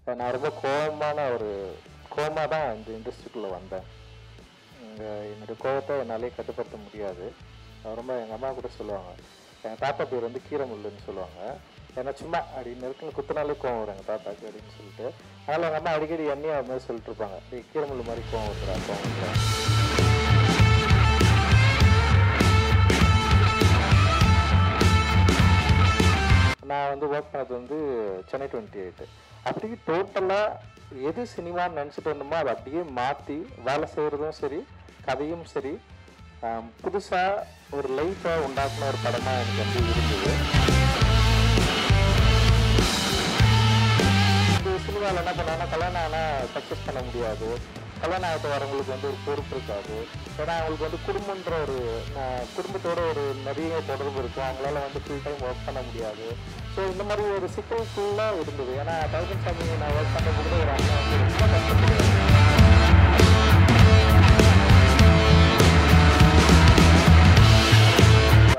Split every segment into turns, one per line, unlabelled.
நான் ரொம்ப கோவமாக தான் இந்த இண்டஸ்ட்ரிக்குள்ளே வந்தேன். என்னுடைய கோவத்தை என்னாலே கட்டுப்படுத்த முடியாது. ரொம்ப எங்கள் அம்மா கூட சொல்லுவாங்க, எங்கள் தாத்தா பேர் வந்து கீரமுல்லுன்னு சொல்லுவாங்க. ஏன்னா சும்மா அப்படி நெருக்குன்னு குத்துனாலே கோவம் வரும் எங்கள் தாத்தாக்கு அப்படின்னு சொல்லிட்டு. அதனால் எங்கள் அம்மா அடிக்கடி எண்ணெய் அது மாதிரி சொல்லிட்டு இருப்பாங்க, கீரமுல்லு மாதிரி கோவம் வந்துடா. நான் வந்து ஒர்க் பண்ணது வந்து சென்னை 28. அப்படியே டோட்டலாக எது சினிமான்னு நினச்சிட்டு வந்தோமோ அதை அப்படியே மாற்றி வேலை செய்கிறதும் சரி, கதையும் சரி, புதுசாக ஒரு லைஃப்பை உண்டாக்குன ஒரு படமாக எனக்கு வந்து இருந்தது. இந்த சினிமாவில் என்ன பண்ணாங்கன்னா, கல்யாணம் ஆனால் சக்ஸஸ் பண்ண முடியாது, கல்யாணம் ஆகிட்டு வரவங்களுக்கு வந்து ஒரு பொறுப்பு இருக்காது. ஏன்னா அவங்களுக்கு வந்து குடும்பன்ற ஒரு குடும்பத்தோட ஒரு நிறைய தொடர்பு இருக்கும், அவங்களால வந்து ஃபுல் டைம் ஒர்க் பண்ண முடியாது. ஸோ இந்த மாதிரி ஒரு சிக்கல்ஃபுல்லாக இருந்தது. ஏன்னா தௌசண்ட் சாமி நான் ஒர்க் பண்ணுறது கூட ஒரு அண்ணன் வந்து ரொம்ப கஷ்டப்படுவாங்க.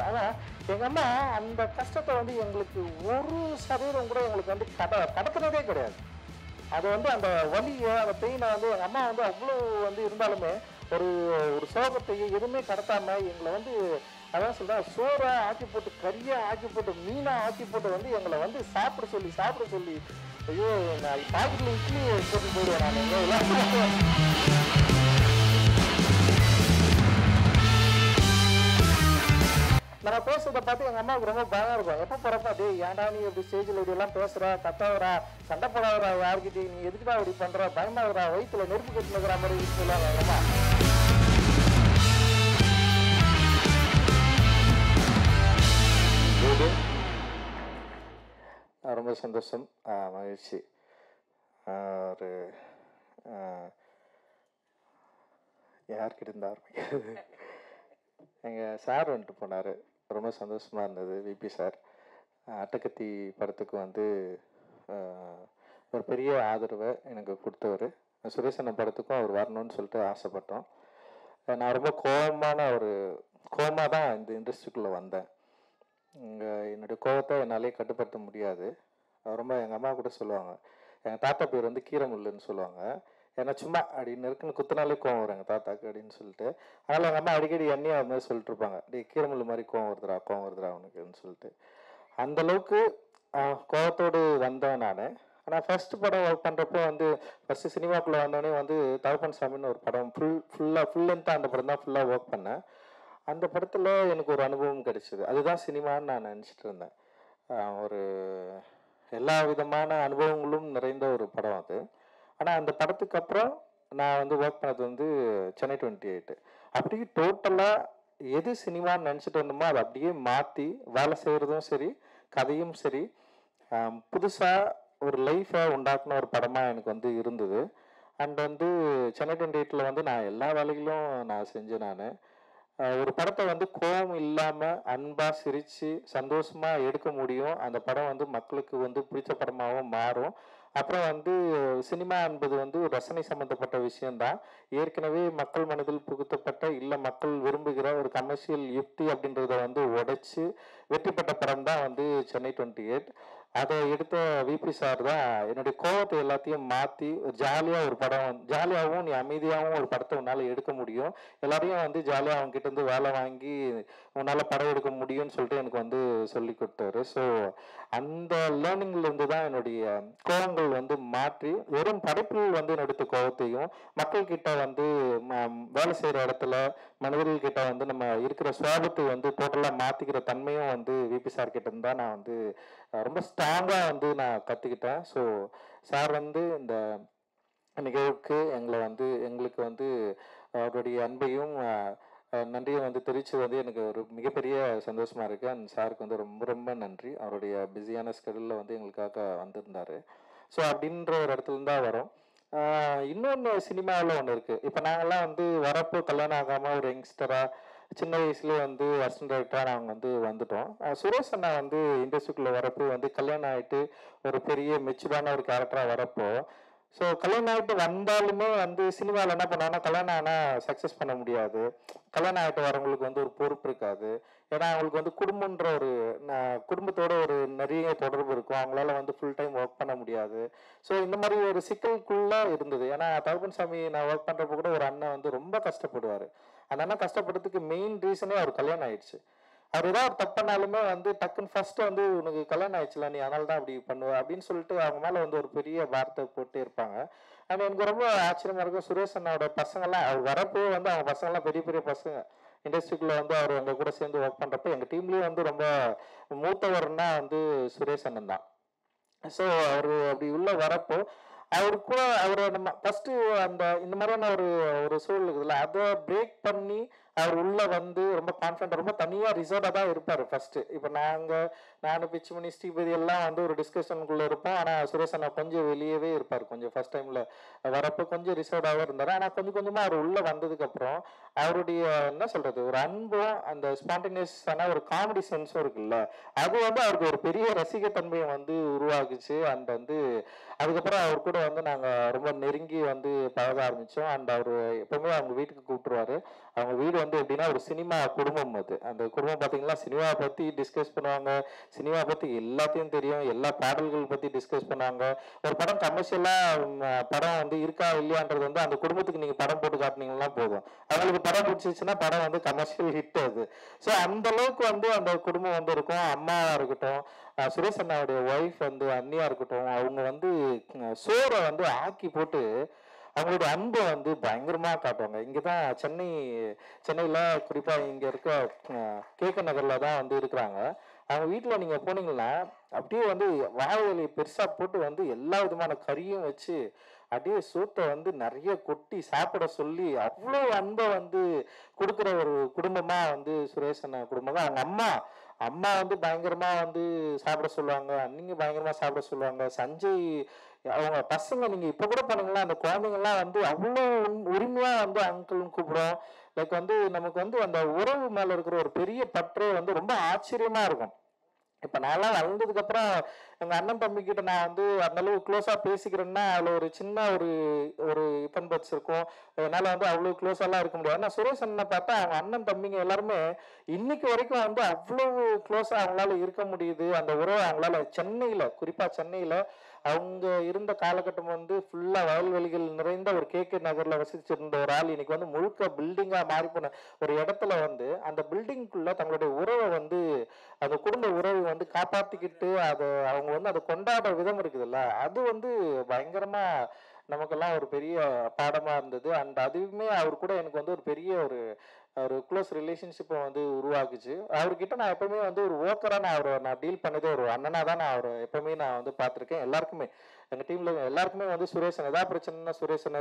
ஆனால் எங்கள் அம்மா அந்த கஷ்டத்தை வந்து எங்களுக்கு 1% கூட எங்களுக்கு வந்து கடத்துறதே கிடையாது. அது வந்து அந்த வலியை, அந்த பெயினை வந்து எங்கள் அம்மா வந்து அவ்வளோ வந்து இருந்தாலுமே ஒரு சோகத்தையும் எதுவுமே கடத்தாமல் எங்களை வந்து அதான் சொல்கிறேன், சோறை ஆக்கி போட்டு, கறியாக ஆக்கி போட்டு, மீனாக ஆக்கி போட்டு வந்து எங்களை வந்து சாப்பிட சொல்லி ஐயோ நான் பாக்கெட்டில் இட்லி போட்டு போயிடுவேன் நான் எல்லாம். நம்ம பேசுறதை பார்த்து எங்கள் அம்மாவுக்கு ரொம்ப பயம் இருக்கும். எப்போ போகிறப்ப அதே ஏன்டா நீ எப்படி ஸ்டேஜில் இப்படியெல்லாம் பேசுகிற, கத்தாவரா, சண்டை போடாதரா, யாருக்கிட்டே நீ எதுக்குடா இப்படி பண்ணுற, பயமாகறா, வயிற்றுல நெருப்பு கட்டினுக்கிற மாதிரி சொல்லுவாங்க எங்கள் அம்மா. ரொம்ப சந்தோஷம், மகிழ்ச்சி. ஒரு யார்கிட்ட இருந்து ஆரம்பிக்கிறது? எங்கள் சார் வந்துட்டு போனார், ரொம்ப சந்தோஷமாக இருந்தது. விபி சார் அட்டகத்தி படத்துக்கு வந்து ஒரு பெரிய ஆதரவை எனக்கு கொடுத்தவர். சுரேசன் படத்துக்கும் அவர் வரணும்னு சொல்லிட்டு ஆசைப்பட்டோம். நான் ரொம்ப கோவமாக தான் இந்த இண்டஸ்ட்ரிக்குள்ளே வந்தேன். என்னுடைய கோவத்தை என்னாலே கட்டுப்படுத்த முடியாது. ரொம்ப எங்கள் அம்மா கூட சொல்லுவாங்க, எங்கள் தாத்தா பேர் வந்து கீரமுல்லுன்னு சொல்லுவாங்க. ஏன்னா சும்மா அப்படி நெருக்குன்னு குத்துனாலே கோவம் வரும் எங்கள் தாத்தாக்கு அப்படின்னு சொல்லிட்டு. அதனால் எங்கள் அம்மா அடிக்கடி எண்ணெய் அது மாதிரி சொல்லிட்டு இருப்பாங்க, கீரமுல்லு மாதிரி கோவம் வருதுடா அவனுக்குன்னு சொல்லிட்டு. அந்தளவுக்கு கோவத்தோடு வந்தேன் நான். ஆனால் ஃபஸ்ட்டு படம் ஒர்க் பண்ணுறப்போ வந்து ஃபஸ்ட்டு சினிமாக்குள்ளே வந்தோடனே வந்து தகப்பன் சாமின்னு ஒரு படம் ஃபுல் லென்த்தாக அந்த படம் தான் ஃபுல்லாக ஒர்க் பண்ணேன். அந்த படத்தில் எனக்கு ஒரு அனுபவம் கிடைச்சிது. அதுதான் சினிமான்னு நான் நினச்சிட்டு இருந்தேன். ஒரு எல்லா விதமான அனுபவங்களும் நிறைந்த ஒரு படம் அது. ஆனால் அந்த படத்துக்கு அப்புறம் நான் வந்து ஒர்க் பண்ணது வந்து சென்னை 28. அப்படியே டோட்டலாக எது சினிமான்னு நினச்சிட்டு வந்தோமோ அதை அப்படியே மாற்றி வேலை செய்கிறதும் சரி, கதையும் சரி, புதுசாக ஒரு லைஃப்பை உண்டாக்குன ஒரு படமாக எனக்கு வந்து இருந்தது. அண்ட் வந்து சென்னை 28 வந்து நான் எல்லா வேலைகளும் நான் செஞ்சேன். நான் ஒரு படத்தை வந்து கோபம் இல்லாமல் அன்பாக சிரித்து சந்தோஷமாக எடுக்க முடியும். அந்த படம் வந்து மக்களுக்கு வந்து பிடிச்ச படமாகவும் மாறும். அப்புறம் வந்து சினிமா என்பது வந்து ஒரு ரசனை சம்மந்தப்பட்ட விஷயம்தான். ஏற்கனவே மக்கள் மனதில் புகுத்தப்பட்ட இல்லை மக்கள் விரும்புகிற ஒரு கமர்ஷியல் யுக்தி அப்படின்றத வந்து உடைச்சி வெற்றி பெற்ற படம் தான் வந்து சென்னை 28. அதை எடுத்த விபி சார் தான் என்னுடைய கோவத்தை எல்லாத்தையும் மாற்றி ஜாலியாக ஒரு படம், ஜாலியாகவும் நீ அமைதியாகவும் ஒரு படத்தை உன்னால் எடுக்க முடியும், எல்லாரையும் வந்து ஜாலியாக அவங்ககிட்ட இருந்து வேலை வாங்கி உன்னால் படம் எடுக்க முடியும்னு சொல்லிட்டு எனக்கு வந்து சொல்லி கொடுத்தாரு. ஸோ அந்த லேர்னிங்லேருந்து தான் என்னுடைய கோவங்கள் வந்து மாற்றி வெறும் படைப்பில் வந்து என்னுடைய கோவத்தையும் மக்கள்கிட்ட வந்து வேலை செய்கிற இடத்துல மனிதர்கள் கிட்ட வந்து நம்ம இருக்கிற சுவாபத்தை வந்து டோட்டலாக மாற்றிக்கிற தன்மையும் வந்து விபி சார் கிட்ட இருந்தால் நான் வந்து ரொம்ப ஸ்ட்ராங்காக வந்து நான் கற்றுக்கிட்டேன். ஸோ சார் வந்து இந்த நிகழ்வுக்கு எங்களுக்கு வந்து அவருடைய அன்பையும் நன்றியும் வந்து தெரிவித்து வந்து எனக்கு ஒரு மிகப்பெரிய சந்தோஷமாக இருக்குது. அந்த சாருக்கு வந்து ரொம்ப ரொம்ப நன்றி. அவருடைய பிஸியான ஸ்கெடியூலில் வந்து எங்களுக்காக வந்திருந்தார். ஸோ அப்படின்ற ஒரு இடத்துல தான் வரும். இன்னொன்று சினிமாவில் ஒன்று இருக்குது. இப்போ நாங்கள்லாம் வந்து வரப்போ கல்யாணம் ஆகாமல் ஒரு யங்ஸ்டராக சின்ன வயசுலேயே வந்து அசிஸ்டன்ட் டைரக்டராக நாங்கள் வந்து வந்துட்டோம். சுரேஷ் அண்ணா வந்து இண்டஸ்ட்ரிக்குள்ளே வரப்போ வந்து கல்யாணம் ஆகிட்டு ஒரு பெரிய மெச்சூரான ஒரு கேரக்டராக வரப்போ ஸோ கல்யாணம் ஆகிட்டு வந்தாலுமே வந்து சினிமாவில் என்ன பண்ணுவாங்கன்னா கல்யாணம் ஆனால் சக்ஸஸ் பண்ண முடியாது. கல்யாணம் ஆகிட்டு வரவங்களுக்கு வந்து ஒரு பொறுப்பு இருக்காது. ஏன்னா அவங்களுக்கு வந்து குடும்பன்ற ஒரு குடும்பத்தோட ஒரு நிறைய தொடர்பு இருக்கும். அவங்களால வந்து ஃபுல் டைம் ஒர்க் பண்ண முடியாது. ஸோ இந்த மாதிரி ஒரு சிக்கலுக்குள்ள இருந்தது. ஏன்னா தகப்பன் சாமி நான் ஒர்க் பண்ணுறப்ப கூட ஒரு அண்ணன் வந்து ரொம்ப கஷ்டப்படுவார். அந்த அண்ணன் கஷ்டப்படுறதுக்கு மெயின் ரீசனே அவர் கல்யாணம் ஆயிடுச்சு. அவர் ஏதாவது ஒரு தப்புனாலுமே வந்து டக்குன்னு ஃபர்ஸ்ட் வந்து உனக்கு கல்யாணம் ஆயிடுச்சுல நீ அதனால தான் அப்படி பண்ணுவ அப்படின்னு சொல்லிட்டு அவங்க மேல வந்து ஒரு பெரிய வார்த்தை போட்டே இருப்பாங்க. ஆனால் எனக்கு ரொம்ப ஆச்சரியமா இருக்கும். சுரேஷ் அண்ணாவோட பசங்கள்லாம் அவர் வரப்போ வந்து அவங்க பசங்கள்லாம் பெரிய பெரிய பசங்க. இண்டஸ்ட்ரிக்குள்ள வந்து அவர் எங்க கூட சேர்ந்து ஒர்க் பண்றப்ப எங்க டீம்லயும் வந்து ரொம்ப மூத்தவர்னா வந்து சுரேஷ் அண்ணன் தான். ஸோ அவர் அப்படி உள்ள வரப்போ அவரு கூட அவரை நம்ம ஃபர்ஸ்ட் அந்த இந்த மாதிரியான ஒரு ஒரு சூழல் இருக்குதுல்ல அதை பிரேக் பண்ணி அவர் உள்ள வந்து ரொம்ப கான்ஃபிடென்ட் ரொம்ப தனியா ரிசர்வ்டா தான் இருப்பாரு ஃபர்ஸ்ட். இப்போ நானும் பிச்சுமணி ஸ்ரீபதி எல்லாம் வந்து ஒரு டிஸ்கஷனுக்குள்ள இருப்போம். ஆனா சுரேஷ் அண்ணா கொஞ்சம் வெளியவே இருப்பார். கொஞ்சம் ஃபர்ஸ்ட் டைம்ல வரப்போ கொஞ்சம் ரிசர்வ்டாவே இருந்தாரு. ஆனா கொஞ்சம் கொஞ்சமா அவர் உள்ள வந்ததுக்கு அப்புறம் அவருடைய என்ன சொல்றது ஒரு அன்பும் அந்த ஸ்பான்டேனியஸான ஒரு காமெடி சென்ஸும் இருக்குல்ல அது வந்து அவருக்கு ஒரு பெரிய ரசிகத்தன்மையை வந்து உருவாக்குச்சு. அண்ட் வந்து அதுக்கப்புறம் அவர் கூட வந்து நாங்க ரொம்ப நெருங்கி வந்து பழக ஆரம்பிச்சோம். அண்ட் அவர் எப்பவுமே அவங்க வீட்டுக்கு கூப்பிட்டுருவாரு. அவங்க வீடு வந்து எப்படின்னா ஒரு சினிமா குடும்பம். அது அந்த குடும்பம் பார்த்தீங்கன்னா சினிமாவை பத்தி டிஸ்கஸ் பண்ணுவாங்க. சினிமா பத்தி எல்லாத்தையும் தெரியும். எல்லா பாடல்கள் பத்தி டிஸ்கஸ் பண்ணுவாங்க. ஒரு படம் கமர்ஷியலா படம் வந்து இருக்கா இல்லையான்றது வந்து அந்த குடும்பத்துக்கு நீங்க படம் போட்டு காட்டினீங்கன்னா போதும். அவங்களுக்கு படம் பிடிச்சிச்சுன்னா படம் வந்து கமர்ஷியல் ஹிட் அது. ஸோ அந்த அளவுக்கு வந்து அந்த குடும்பம் வந்து இருக்கும். அம்மாவா இருக்கட்டும், சுரேஷ் அண்ணாவுடைய ஒய்ஃப் வந்து அண்ணியா இருக்கட்டும், அவங்க வந்து சோறை வந்து ஆக்கி போட்டு அவங்களோட அன்பை வந்து பயங்கரமா காட்டுவாங்க. இங்கதான் சென்னையில குறிப்பா இங்க இருக்க கேக்க நகர்ல தான் வந்து இருக்கிறாங்க. அவங்க வீட்டுல நீங்க போனீங்கன்னா அப்படியே வந்து வாழை இலையை பெருசா போட்டு வந்து எல்லா விதமான கறியும் வச்சு அப்படியே சோத்தை வந்து நிறைய கொட்டி சாப்பிட சொல்லி அவ்வளோ அன்பை வந்து கொடுக்குற ஒரு குடும்பமா வந்து சுரேஷ் அண்ணா குடும்பம் தான். அவங்க அம்மா அம்மா வந்து பயங்கரமா வந்து சாப்பிட சொல்லுவாங்க. அன்னிங்க பயங்கரமா சாப்பிட சொல்லுவாங்க. சஞ்சய் அவங்க பசங்க நீங்க இப்ப கூட போனீங்களா அந்த குழந்தைங்கள்லாம் வந்து அவ்வளோ உரிமையா வந்து அங்கிள்னு கூப்பிடும். லைக் வந்து நமக்கு வந்து அந்த உறவு மேல இருக்கிற ஒரு பெரிய பற்றே வந்து ரொம்ப ஆச்சரியமா இருக்கும். இப்ப நான்லாம் வளர்ந்ததுக்கு அப்புறம் எங்க அண்ணன் தம்பி கிட்ட நான் வந்து அந்த அளவு க்ளோஸா பேசிக்கிறேன்னா அதுல ஒரு சின்ன ஒரு ஒரு பட்ஸ் இருக்கும். என்னால வந்து அவ்வளவு க்ளோஸா எல்லாம் இருக்க முடியாது. ஆனா சுரேஷ் அண்ணனை பார்த்தா அவங்க அண்ணன் தம்பிங்க எல்லாருமே இன்னைக்கு வரைக்கும் வந்து அவ்வளவு க்ளோஸா அவங்களால இருக்க முடியுது. அந்த உறவை அவங்களால குறிப்பா சென்னையில அவங்க இருந்த காலகட்டம் வந்து ஃபுல்லா வயல்வெளிகள் நிறைந்த ஒரு கேகே நகர்ல வசிச்சிருந்த ஒரு ஆள் இன்னைக்கு வந்து முழுக்க பில்டிங்கா மாறி போன ஒரு இடத்துல வந்து அந்த பில்டிங்குள்ள தங்களுடைய உறவை வந்து அந்த குடும்ப உறவை வந்து காப்பாத்திக்கிட்டு அதை அவங்க வந்து அதை கொண்டாடுற விதம் இருக்குதுல்ல அது வந்து பயங்கரமா நமக்கெல்லாம் ஒரு பெரிய பாடமா இருந்தது. அண்ட் அதுவுமே அவர் கூட எனக்கு வந்து ஒரு பெரிய ஒரு ஒரு க்ளோஸ் ரிலேஷன்ஷிப்பை வந்து உருவாக்குச்சு. அவர்கிட்ட நான் எப்பவுமே வந்து ஒரு ஓக்கரா நான் டீல் பண்ணதே ஒரு அண்ணனா தான் நான் அவரை எப்பவுமே நான் வந்து பார்த்துருக்கேன். எல்லாருக்குமே எங்க டீம்ல எல்லாருக்குமே வந்து சுரேஷன் ஏதாவது பிரச்சனைனா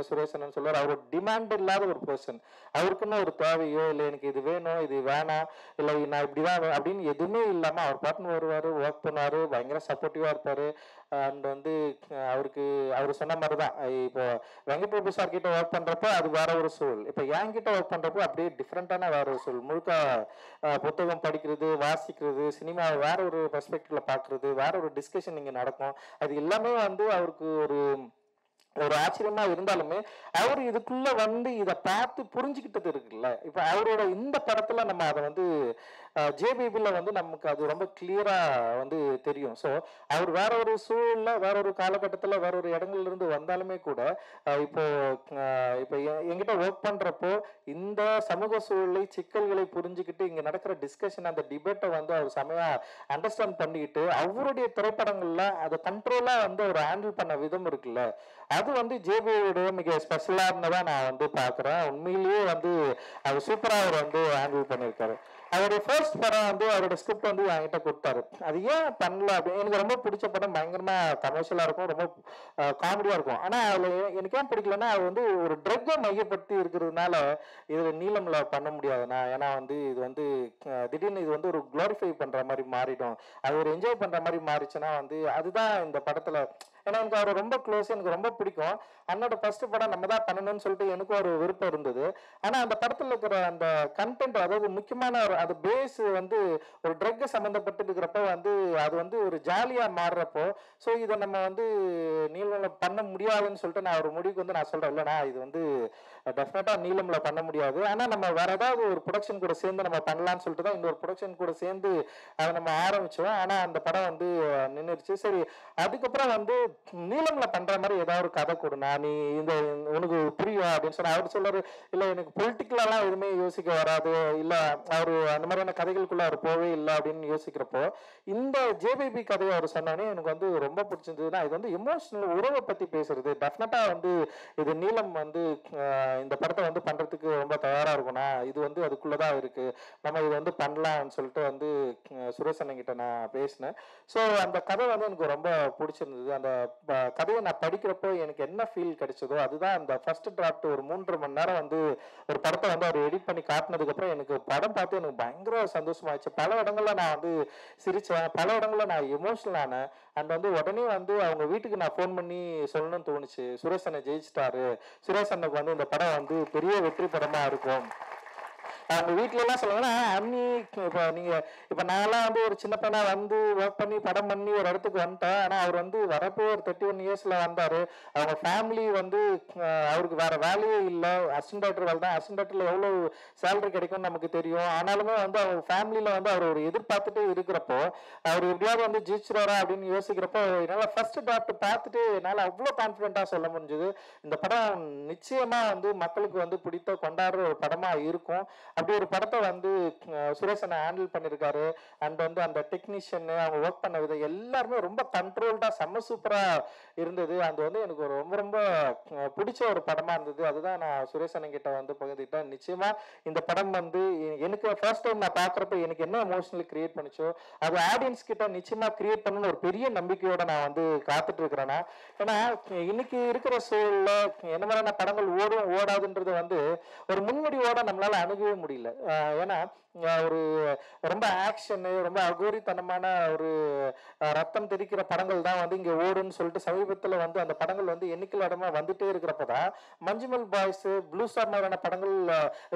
சுரேஷன் சொல்லுவார். அவர் டிமாண்ட் இல்லாத ஒரு பர்சன். அவருக்குன்னு ஒரு தேவையோ இல்லை எனக்கு இது வேணும் இது வேணாம் இல்லை நான் இப்படிதான் அப்படின்னு எதுவுமே இல்லாம அவர் பாட்டுன்னு வருவாரு ஒர்க் பண்ணுவாரு பயங்கர சப்போர்ட்டிவா இருப்பாரு. அண்ட் வந்து அவர் சொன்ன மாதிரிதான் இப்போ வெங்கட்பிரபு சார் கிட்ட ஒர்க் பண்றப்போ அது வேற ஒரு சூழல். இப்போ என் கிட்ட ஒர்க் பண்றப்போ அப்படியே டிஃப்ரெண்டான வேற ஒரு சூழல். முழுக்க புத்தகம் படிக்கிறது வாசிக்கிறது சினிமாவை வேற ஒரு பெர்ஸ்பெக்டிவ்ல பாக்குறது வேற ஒரு டிஸ்கஷன் இங்க நடக்கும். அது எல்லாமே வந்து அவருக்கு ஒரு ஒரு ஆச்சரியமா இருந்தாலுமே அவர் இதுக்குள்ள வந்து இதை பார்த்து புரிஞ்சுக்கிட்டது இருக்குல்ல. இப்ப அவரோட இந்த படத்துல நம்ம அதை வந்து ஜேபிபில வந்து நமக்கு அது ரொம்ப கிளியரா வந்து தெரியும். ஸோ அவர் வேற ஒரு சூழல்ல வேற ஒரு காலகட்டத்துல வேற ஒரு இடங்கள்ல இருந்து வந்தாலுமே கூட இப்போ இப்போ என்கிட்ட ஒர்க் பண்றப்போ இந்த சமூக சூழலை சிக்கல்களை புரிஞ்சுக்கிட்டு இங்க நடக்கிற டிஸ்கஷன் அந்த டிபேட்டை வந்து அவர் செமையா அண்டர்ஸ்டாண்ட் பண்ணிக்கிட்டு அவருடைய திரைப்படங்கள்ல அதை கண்ட்ரோலா வந்து அவர் ஹேண்டில் பண்ண விதம் இருக்குல்ல அது வந்து ஜேபியோட மிக ஸ்பெஷலா இருந்ததான் நான் வந்து பாக்குறேன். உண்மையிலேயே வந்து அவர் சூப்பரா அவர் வந்து ஹேண்டில் பண்ணியிருக்காரு. அவருடைய ஃபர்ஸ்ட் படம் வந்து அவரோட ஸ்கிரிப்ட் வந்து என்கிட்ட கொடுத்தாரு. அது ஏன் பண்ணல அப்படின்னு எனக்கு ரொம்ப பிடிச்ச படம் பயங்கரமா கமர்ஷியலா இருக்கும் ரொம்ப காமெடியா இருக்கும். ஆனா அதுல எனக்கு ஏன் பிடிக்கலன்னா அது வந்து ஒரு ட்ரக்கை மையப்படுத்தி இருக்கிறதுனால இதுல நீளம்ல பண்ண முடியாதுண்ணா. ஏன்னா வந்து இது வந்து திடீர்னு இது வந்து ஒரு குளோரிஃபை பண்ற மாதிரி மாறிடும். அது ஒரு என்ஜாய் பண்ற மாதிரி மாறிச்சுன்னா வந்து அதுதான் இந்த படத்துல ஏன்னா எனக்கு அவர் ரொம்ப க்ளோஸ், எனக்கு ரொம்ப பிடிக்கும். அண்ணோட ஃபர்ஸ்ட் படம் நம்ம தான் பண்ணணும்னு சொல்லிட்டு எனக்கும் ஒரு விருப்பம் இருந்தது. ஆனா அந்த படத்துல இருக்கிற அந்த கண்டென்ட், அதாவது முக்கியமான அது பேஸ் வந்து ஒரு ட்ரக் சம்மந்தப்பட்டு இருக்கிறப்ப வந்து அது வந்து ஒரு ஜாலியா மாறுறப்போ, ஸோ இதை நம்ம வந்து நீளம்ல பண்ண முடியாதுன்னு சொல்லிட்டு நான் ஒரு முடிவுக்கு வந்து நான் சொல்றேன், இல்லைண்ணா இது வந்து டெஃபினட்டா நீளம்ல பண்ண முடியாது, ஆனா நம்ம வேற ஏதாவது ஒரு ப்ரொடக்ஷன் கூட சேர்ந்து நம்ம பண்ணலாம்னு சொல்லிட்டு தான் இன்னொரு ப்ரொடக்ஷன் கூட சேர்ந்து அதை நம்ம ஆரம்பிச்சோம். ஆனா அந்த படம் வந்து நின்றுச்சு. சரி, அதுக்கப்புறம் வந்து நீளம்ல பண்ற மாதிரி ஏதாவது ஒரு கதை கொடுனா, நீ இந்த உனக்கு புரியும் அப்படின்னு சொன்னா அவர் சொல்றாரு, இல்ல எனக்கு பொலிட்டிக்கலாலாம் எதுவுமே யோசிக்க வராது, இல்ல அவரு அந்த மாதிரியான கதைகளுக்குள்ள அவர் போவே இல்லை அப்படின்னு யோசிக்கிறப்போ, இந்த ஜேபிபி கதையை அவர் சொன்னோடனே எனக்கு வந்து ரொம்ப பிடிச்சிருந்ததுன்னா, இது வந்து எமோஷனல் உறவை பத்தி பேசுறது. டெஃபினட்டா வந்து இது நீளம் வந்து இந்த படத்தை வந்து பண்றதுக்கு ரொம்ப தயாரா இருக்கும்னா, இது வந்து அதுக்குள்ளதான் இருக்கு, நம்ம இது வந்து பண்ணலாம்னு சொல்லிட்டு வந்து சுரேஷ் அண்ணன் கிட்ட நான் பேசினேன். ஸோ அந்த கதை வந்து எனக்கு ரொம்ப பிடிச்சிருந்தது. அந்த கதையை நான் படிக்கிறப்போ எனக்கு என்ன ஃபீல் கிடைச்சதோ அதுதான் அந்த ஃபர்ஸ்ட் டிராஃப்ட். ஒரு 3.5 மணி நேரம் வந்து ஒரு படத்தை வந்து அவர் எடிட் பண்ணி காட்டினதுக்கப்புறம் எனக்கு படம் பார்த்து எனக்கு பயங்கர சந்தோஷமாயிடுச்சு. பல இடங்கள்ல நான் வந்து சிரிச்சேன், பல இடங்கள்ல நான் எமோஷனல் ஆனேன். அண்ட் வந்து உடனே வந்து அவங்க வீட்டுக்கு நான் ஃபோன் பண்ணி சொல்லணும்னு தோணுச்சு, சுரேஷ் அண்ணன் ஜெயிச்சிட்டாரு, சுரேஷ் அண்ணனுக்கு வந்து இந்த படம் வந்து பெரிய வெற்றி படமா இருக்கும். அவங்க வீட்டுல எல்லாம் சொல்லுவாங்கன்னா, அண்ணி இப்போ நீங்க இப்போ நான்லாம் வந்து ஒரு சின்ன பையனா வந்து ஒர்க் பண்ணி படம் பண்ணி ஒரு இடத்துக்கு வந்துட்டேன். ஆனா அவர் வந்து வரப்போ ஒரு 31 இயர்ஸ்ல வந்தாரு. அவங்க ஃபேமிலி வந்து அவருக்கு வேற வேலையே இல்லை, அசிஸ்டன்ட் டைரக்டர் வேலை தான். அசிஸ்டன்ட் டைரக்டர்ல எவ்வளவு சேலரி கிடைக்கும்னு நமக்கு தெரியும். ஆனாலுமே வந்து அவங்க ஃபேமிலியில வந்து அவர் ஒரு எதிர்பார்த்துட்டு இருக்கிறப்போ, அவர் எப்படியாவது வந்து ஜெயிச்சிருவாரா அப்படின்னு யோசிக்கிறப்போ, என்னால ஃபர்ஸ்ட் டிராஃப்ட் பார்த்துட்டு என்னால அவ்வளோ கான்ஃபிடென்ட்டா சொல்ல முடிஞ்சது, இந்த படம் நிச்சயமா வந்து மக்களுக்கு வந்து பிடித்த கொண்டாடுற ஒரு படமா இருக்கும். அப்படி ஒரு படத்தை வந்து சுரேஷ் அண்ணா ஹேண்டில் பண்ணியிருக்காரு. அண்ட் வந்து அந்த டெக்னீஷியன் அவங்க ஒர்க் பண்ண விதம் எல்லாருமே ரொம்ப கண்ட்ரோல்டா செம்ம சூப்பரா இருந்தது. அது வந்து எனக்கு ரொம்ப ரொம்ப பிடிச்ச ஒரு படமா இருந்தது. அதுதான் நான் சுரேஷ் அண்ணன் கிட்ட வந்து பகிர்ந்துக்கிட்டேன். நிச்சயமா இந்த படம் வந்து எனக்கு ஃபர்ஸ்ட் டைம் நான் பார்க்குறப்ப எனக்கு என்ன எமோஷனல் கிரியேட் பண்ணிச்சோ அது ஆடியன்ஸ் கிட்ட நிச்சயமா கிரியேட் பண்ணணும்னு ஒரு பெரிய நம்பிக்கையோட நான் வந்து காத்துட்டு இருக்கிறேன்னா. ஏன்னா இன்னைக்கு இருக்கிற சூழல்ல என்ன மாதிரியான படங்கள் ஓடும் ஓடாதுன்றது வந்து ஒரு முன்முடிவோட நம்மளால அணுகவே முடியல. ஏன்னா ஒரு ரொம்ப ஆக்ஷனு, ரொம்ப அகோரித்தனமான ஒரு ரத்தம் தெரிக்கிற படங்கள் தான் வந்து இங்க ஓடுன்னு சொல்லிட்டு சமீபத்தில் வந்து அந்த படங்கள் வந்து எண்ணிக்கையில் இடமா வந்துட்டே இருக்கிறப்பதான் மஞ்சுமல் பாய்ஸ், ப்ளூ ஸ்டார் மாதிரியான படங்கள்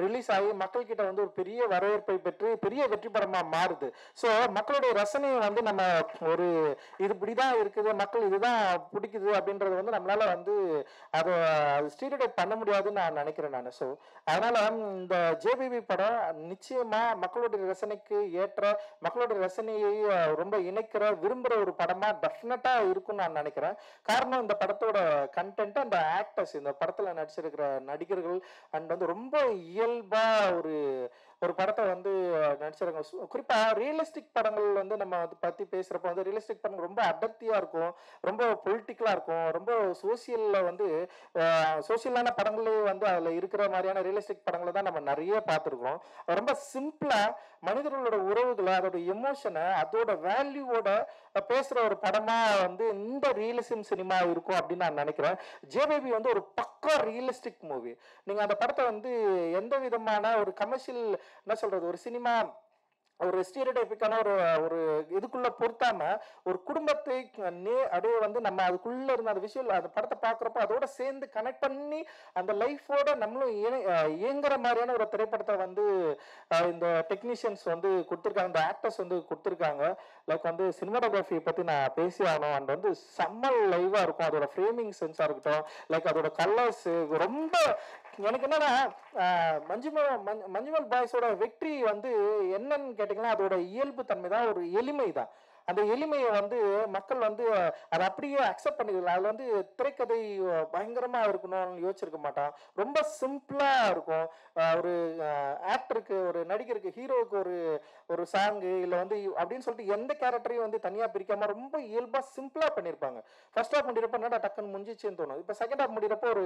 ரிலீஸ் ஆகி மக்கள் கிட்ட வந்து ஒரு பெரிய வரவேற்பை பெற்று பெரிய வெற்றி படமா மாறுது. ஸோ மக்களுடைய ரசனையை வந்து நம்ம ஒரு இது இப்படிதான் இருக்குது, மக்கள் இதுதான் பிடிக்குது அப்படின்றது வந்து நம்மளால வந்து அதை ஸ்டீரியோடைப் பண்ண முடியாதுன்னு நான் நினைக்கிறேன் நான். ஸோ அதனால இந்த ஜேபிபி படம் நிச்சயமா மக்களுடைய ரசனைக்கு ஏற்ற, மக்களுடைய ரசனையை ரொம்ப இணைக்கிற விரும்புற ஒரு படமா டெஃபினட்டா இருக்கும்னு நான் நினைக்கிறேன். காரணம் இந்த படத்தோட கண்டென்ட், அந்த ஆக்டர்ஸ், இந்த படத்துல நடிச்சிருக்கிற நடிகர்கள் அண்ட் வந்து ரொம்ப இயல்பா ஒரு படத்தை வந்து நடிச்சிருக்காங்க. குறிப்பா ரியலிஸ்டிக் படங்கள் வந்து நம்ம பத்தி பேசுறப்ப வந்து ரியலிஸ்டிக் படங்கள் ரொம்ப அடர்த்தியா இருக்கும், ரொம்ப பொலிட்டிக்கலா இருக்கும், ரொம்ப சோசியல்ல வந்து சோசியலான படங்களே வந்து அதுல இருக்கிற மாதிரியான ரியலிஸ்டிக் படங்களை தான் நம்ம நிறைய பார்த்துருக்கோம். ரொம்ப சிம்பிளா மனிதர்களோட உறவுகளை, அதோட எமோஷனை, அதோட வேல்யூவோட பேசுற ஒரு படமா வந்து இந்த ரியலிசம் சினிமா இருக்கும் அப்படின்னு நான் நினைக்கிறேன். ஜேபிபி வந்து ஒரு பக்கா ரியலிஸ்டிக் மூவி. நீங்க அந்த படத்தை வந்து எந்த விதமான ஒரு கமர்ஷியல், என்ன சொல்றது, ஒரு சினிமா ஒரு ஸ்டீரியோடைபிக்கான ஒரு இதுக்குள்ள பொருத்தாம ஒரு குடும்பத்தை அப்படியே வந்து நம்ம அதுக்குள்ள இருந்த அந்த விஷுவல் அந்த படத்தை பார்க்குறப்ப அதோட சேர்ந்து கனெக்ட் பண்ணி அந்த லைஃபோட நம்மளும் இயங்குற மாதிரியான ஒரு திரைப்படத்தை வந்து இந்த டெக்னீஷியன்ஸ் வந்து கொடுத்துருக்காங்க, இந்த ஆக்டர்ஸ் வந்து கொடுத்துருக்காங்க. லைக் வந்து சினிமாட்டோகிராஃபியை பற்றி நான் பேசி ஆகணும். அண்ட் வந்து செம்ம லைவாக இருக்கும், அதோட ஃப்ரேமிங் சென்ஸாக இருக்கட்டும், லைக் அதோட கலர்ஸ் ரொம்ப எனக்கு என்னன்னா மஞ்சுமல் பாய்ஸோட வெற்றி வந்து என்னன்னு கேட்டீங்கன்னா அதோட இயல்பு தன்மை தான், ஒரு எளிமை தான். அந்த எளிமையை வந்து மக்கள் வந்து அதை அப்படியே அக்செப்ட் பண்ணிக்கலாம். அதில் வந்து திரைக்கதை பயங்கரமா இருக்கணும்னு யோசிச்சிருக்க மாட்டான், ரொம்ப சிம்பிளா இருக்கும். ஒரு ஆக்டருக்கு, ஒரு நடிகருக்கு, ஹீரோவுக்கு ஒரு சாங்கு இல்லை வந்து அப்படின்னு சொல்லிட்டு எந்த கேரக்டரையும் வந்து தனியாக பிரிக்காம ரொம்ப இயல்பா சிம்பிளா பண்ணியிருப்பாங்க. ஃபர்ஸ்ட் ஹாஃப் முடிகிறப்ப என்னடா டக்குன்னு முடிஞ்சிச்சுன்னு தோணும். இப்போ செகண்ட் ஹாஃப் முடிகிறப்போ ஒரு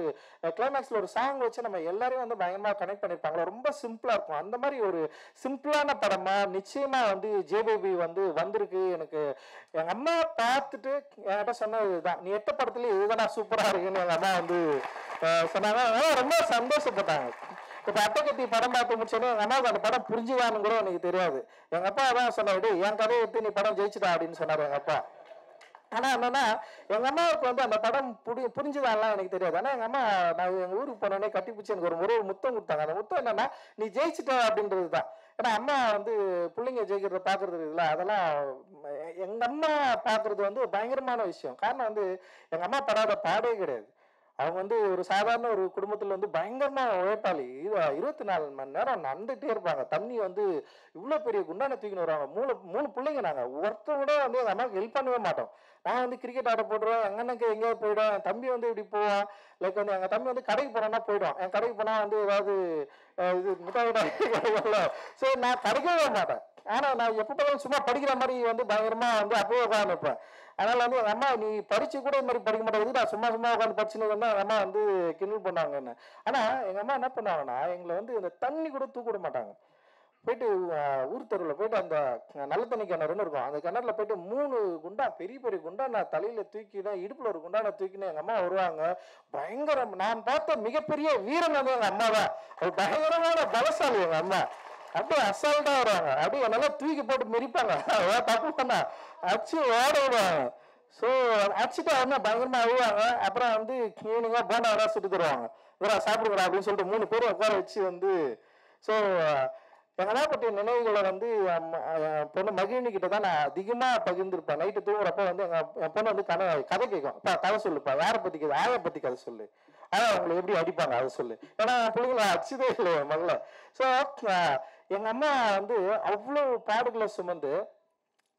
கிளைமேக்ஸ்ல ஒரு சாங் வச்சு நம்ம எல்லாரையும் வந்து பயங்கரமா கனெக்ட் பண்ணியிருப்பாங்க, ரொம்ப சிம்பிளா இருக்கும். அந்த மாதிரி ஒரு சிம்பிளான படமா நிச்சயமா வந்து ஜேபிபி வந்து வந்திருக்கு. எனக்கு எங்க அம்மா பார்த்துட்டு என்கிட்ட சொன்னதுதான், நீ எட்ட படத்துலயே இதுதான் சூப்பரா இருக்குன்னு எங்க அம்மா வந்து சொன்னாங்க. ரொம்ப சந்தோஷப்பட்டாங்க. இப்ப அட்டகத்தி படம் பார்த்து முடிச்சோன்னே எங்க அம்மாவுக்கு அந்த படம் புரிஞ்சுதான்னு கூட எனக்கு தெரியாது. எங்க அப்பா அதான் சொன்னாரு, என் கதையை எடுத்து நீ படம் ஜெயிச்சுட்டா அப்படின்னு சொன்னாரு எங்க அப்பா.
ஆனா என்னன்னா எங்க அம்மாவுக்கு வந்து அந்த படம் புரிஞ்சுதான்லாம் எனக்கு தெரியாது. ஆனா எங்க அம்மா நான் எங்க ஊருக்கு போனோடனே கட்டிப்பிடிச்சு எனக்கு ஒரு முத்தம் கொடுத்தாங்க. அந்த முத்தம் என்னன்னா நீ ஜெயிச்சுட்ட அப்படின்றது தான். ஏன்னா அம்மா வந்து பிள்ளைங்க ஜெயிக்கிறத பாக்குறது இருக்குல்ல, அதெல்லாம் எங்க அம்மா பாக்குறது வந்து பயங்கரமான விஷயம். காரணம் வந்து எங்க அம்மா படாத பாடே கிடையாது. அவங்க வந்து ஒரு சாதாரண ஒரு குடும்பத்துல வந்து பயங்கரமா உழைப்பாளி. 24 மணி நேரம் நடந்துட்டே இருப்பாங்க. தண்ணி வந்து இவ்வளவு பெரிய குண்டான தூக்கின்னு வருவாங்க. மூணு பிள்ளைங்க நாங்க. ஒருத்தர் கூட வந்து எங்க அம்மாவுக்கு ஹெல்ப் பண்ணவே மாட்டோம். நான் வந்து கிரிக்கெட் ஆட போட்டுருவேன். எங்க அண்ணனுக்கு எங்கேயாவது போயிடும். என் தம்பி வந்து இப்படி போவான். லைக் வந்து எங்க தம்பி வந்து கடைக்கு போறான்னா போயிடும். என் கடைக்கு போனா வந்து ஏதாவது இது மிட்டாய் கிடைக்கும்ல. ஸோ நான் கிடைக்கவே மாட்டேன். ஆனா நான் எப்ப பார்த்தாலும் சும்மா படிக்கிற மாதிரி வந்து பயங்கரமா வந்து அப்பவே உட்காந்துருப்பேன். அதனால வந்து எங்க அம்மா நீ படிச்சு கூட இந்த மாதிரி படிக்க மாட்டேங்குது, நான் சும்மா சும்மா உட்காந்து படிச்சுன்னு எங்க அம்மா வந்து கிண்டல் பண்ணாங்க என்ன. ஆனா எங்க அம்மா என்ன பண்ணாங்கன்னா எங்களை வந்து இந்த தண்ணி கூட தூக்க விட மாட்டாங்க. போயிட்டு ஊர் தெருவில் போயிட்டு அந்த நல்ல தண்ணி கிணறுன்னு இருக்கும், அந்த கிணறுல போயிட்டு 3 குண்டா பெரிய பெரிய குண்டா நான் தலையில தூக்கிதான், இடுப்புல ஒரு குண்டான தூக்கின்னு எங்க அம்மா வருவாங்க. பயங்கரம். நான் பார்த்த மிகப்பெரிய வீரன் வந்து எங்க அம்மா தான். ஒரு பயங்கரமான பலசாலி எங்க அம்மா. அப்படியே அசால்ட்டா வருவாங்க. அப்படியே நல்லா தூக்கி போட்டு மிதிப்பாங்க. தப்பு பண்ணா அடிச்சு ஓட விடுவாங்க. ஸோ அடிச்சுட்டு அவங்க பயங்கரமா அழுவாங்க. அப்புறம் வந்து ஈவினிங்கா போண்டா வர சுட்டு தருவாங்க. இவரா சாப்பிடுறா அப்படின்னு சொல்லிட்டு 3 பேரும் உட்கார வச்சு வந்து ஸோ எங்கன்னா பற்றிய நினைவுகளை வந்து என் பொண்ணு மகிழினி கிட்ட தான் நான் அதிகமா பகிர்ந்துருப்பேன். நைட்டு தூங்குறப்ப வந்து என் பொண்ணு வந்து கதை கேட்கும். கதை சொல்லுப்பா, யாரை பத்தி கதை, ஆயை பத்தி கதை சொல்லு, ஆனா அவங்களை எப்படி அடிப்பாங்க அதை சொல்லு. ஏன்னா பிள்ளைங்களை அடிச்சதே இல்லை முதல்ல. ஸோ எங்க அம்மா வந்து அவ்வளவு பாடுகளை சுமந்து